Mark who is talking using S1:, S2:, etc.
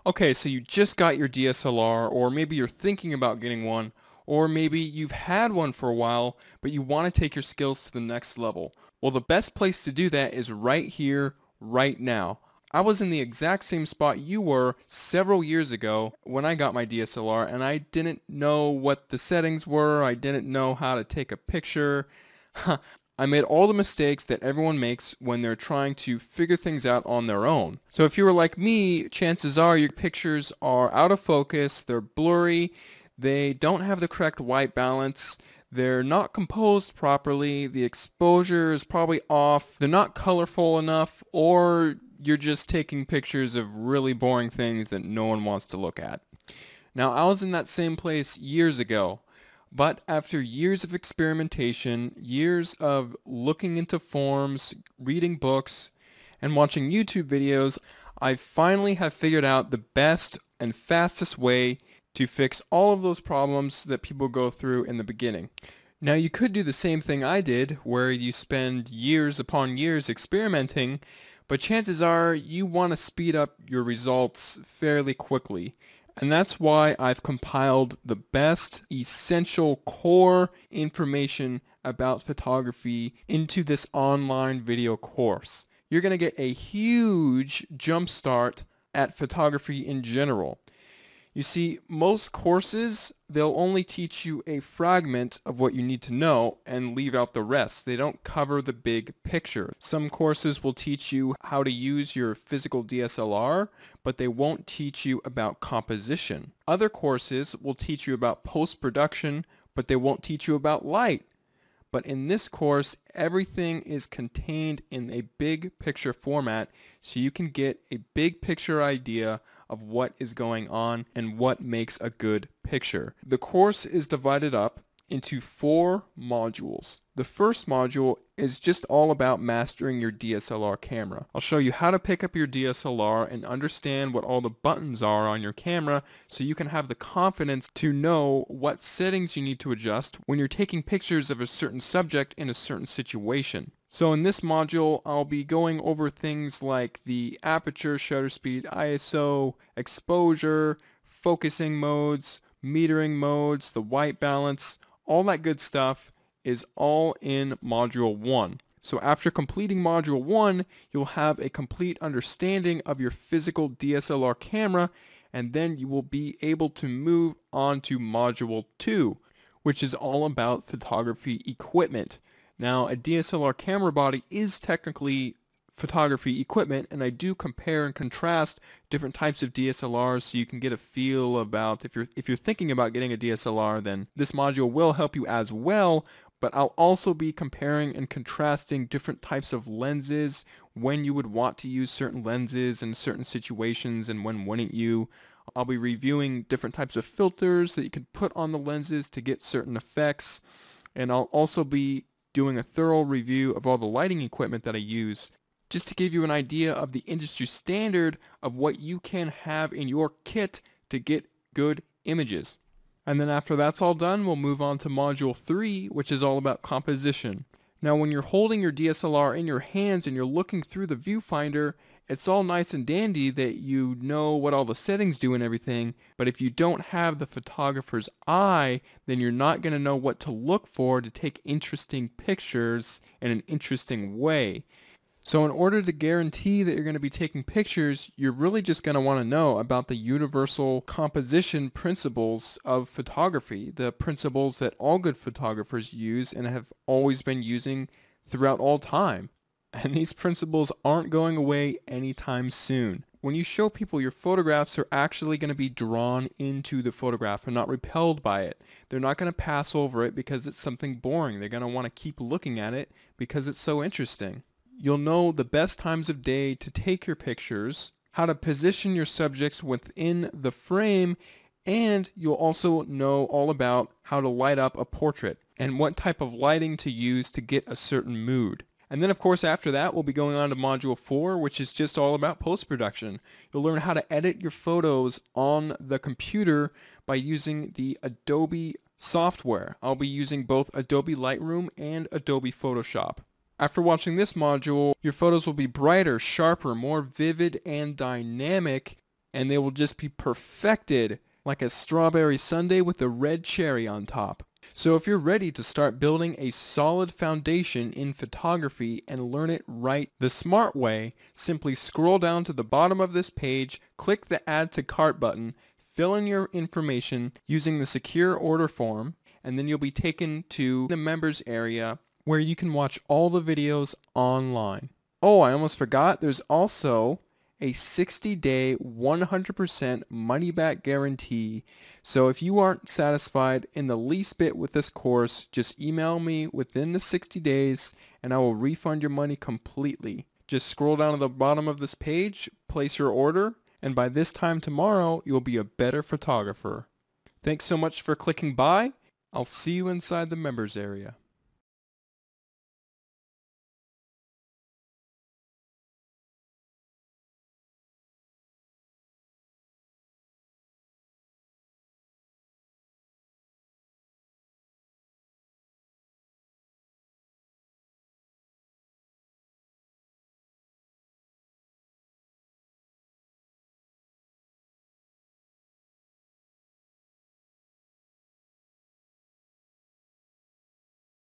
S1: Okay, so you just got your DSLR, or maybe you're thinking about getting one, or maybe you've had one for a while, but you want to take your skills to the next level. Well, the best place to do that is right here, right now. I was in the exact same spot you were several years ago when I got my DSLR, and I didn't know what the settings were. I didn't know how to take a picture. I made all the mistakes that everyone makes when they're trying to figure things out on their own. So if you were like me, chances are your pictures are out of focus, they're blurry, they don't have the correct white balance, they're not composed properly, the exposure is probably off, they're not colorful enough, or you're just taking pictures of really boring things that no one wants to look at. Now, I was in that same place years ago. But after years of experimentation, years of looking into forums, reading books, and watching YouTube videos, I finally have figured out the best and fastest way to fix all of those problems that people go through in the beginning. Now, you could do the same thing I did, where you spend years upon years experimenting, but chances are you want to speed up your results fairly quickly. And that's why I've compiled the best essential core information about photography into this online video course. You're going to get a huge jump start at photography in general. You see, most courses, they'll only teach you a fragment of what you need to know and leave out the rest. They don't cover the big picture. Some courses will teach you how to use your physical DSLR, but they won't teach you about composition. Other courses will teach you about post-production, but they won't teach you about light. But in this course, everything is contained in a big picture format, so you can get a big picture idea of what is going on and what makes a good picture. The course is divided up into 4 modules. The first module is just all about mastering your DSLR camera. I'll show you how to pick up your DSLR and understand what all the buttons are on your camera so you can have the confidence to know what settings you need to adjust when you're taking pictures of a certain subject in a certain situation. So in this module, I'll be going over things like the aperture, shutter speed, ISO, exposure, focusing modes, metering modes, the white balance, all that good stuff is all in Module 1. So after completing Module 1, you'll have a complete understanding of your physical DSLR camera, and then you will be able to move on to Module 2, which is all about photography equipment. Now, a DSLR camera body is technically photography equipment, and I do compare and contrast different types of DSLRs so you can get a feel about if you're thinking about getting a DSLR, then this module will help you as well. But I'll also be comparing and contrasting different types of lenses, when you would want to use certain lenses in certain situations and when wouldn't you. I'll be reviewing different types of filters that you can put on the lenses to get certain effects, and I'll also be doing a thorough review of all the lighting equipment that I use, just to give you an idea of the industry standard of what you can have in your kit to get good images. And then after that's all done, we'll move on to Module 3, which is all about composition. Now, when you're holding your DSLR in your hands and you're looking through the viewfinder, it's all nice and dandy that you know what all the settings do and everything, but if you don't have the photographer's eye, then you're not going to know what to look for to take interesting pictures in an interesting way. So in order to guarantee that you're going to be taking pictures, you're really just going to want to know about the universal composition principles of photography, the principles that all good photographers use and have always been using throughout all time. And these principles aren't going away anytime soon. When you show people your photographs, they're actually going to be drawn into the photograph and not repelled by it. They're not going to pass over it because it's something boring. They're going to want to keep looking at it because it's so interesting. You'll know the best times of day to take your pictures, how to position your subjects within the frame, and you'll also know all about how to light up a portrait and what type of lighting to use to get a certain mood. And then of course after that we'll be going on to Module 4, which is just all about post-production. You'll learn how to edit your photos on the computer by using the Adobe software. I'll be using both Adobe Lightroom and Adobe Photoshop. After watching this module, your photos will be brighter, sharper, more vivid, and dynamic, and they will just be perfected like a strawberry sundae with a red cherry on top. So if you're ready to start building a solid foundation in photography and learn it right the smart way, simply scroll down to the bottom of this page, click the Add to Cart button, fill in your information using the secure order form, and then you'll be taken to the members area where you can watch all the videos online. Oh, I almost forgot, there's also a 60-day 100% money-back guarantee. So if you aren't satisfied in the least bit with this course, just email me within the 60 days and I will refund your money completely. Just scroll down to the bottom of this page, place your order, and by this time tomorrow, you'll be a better photographer. Thanks so much for clicking by. I'll see you inside the members area.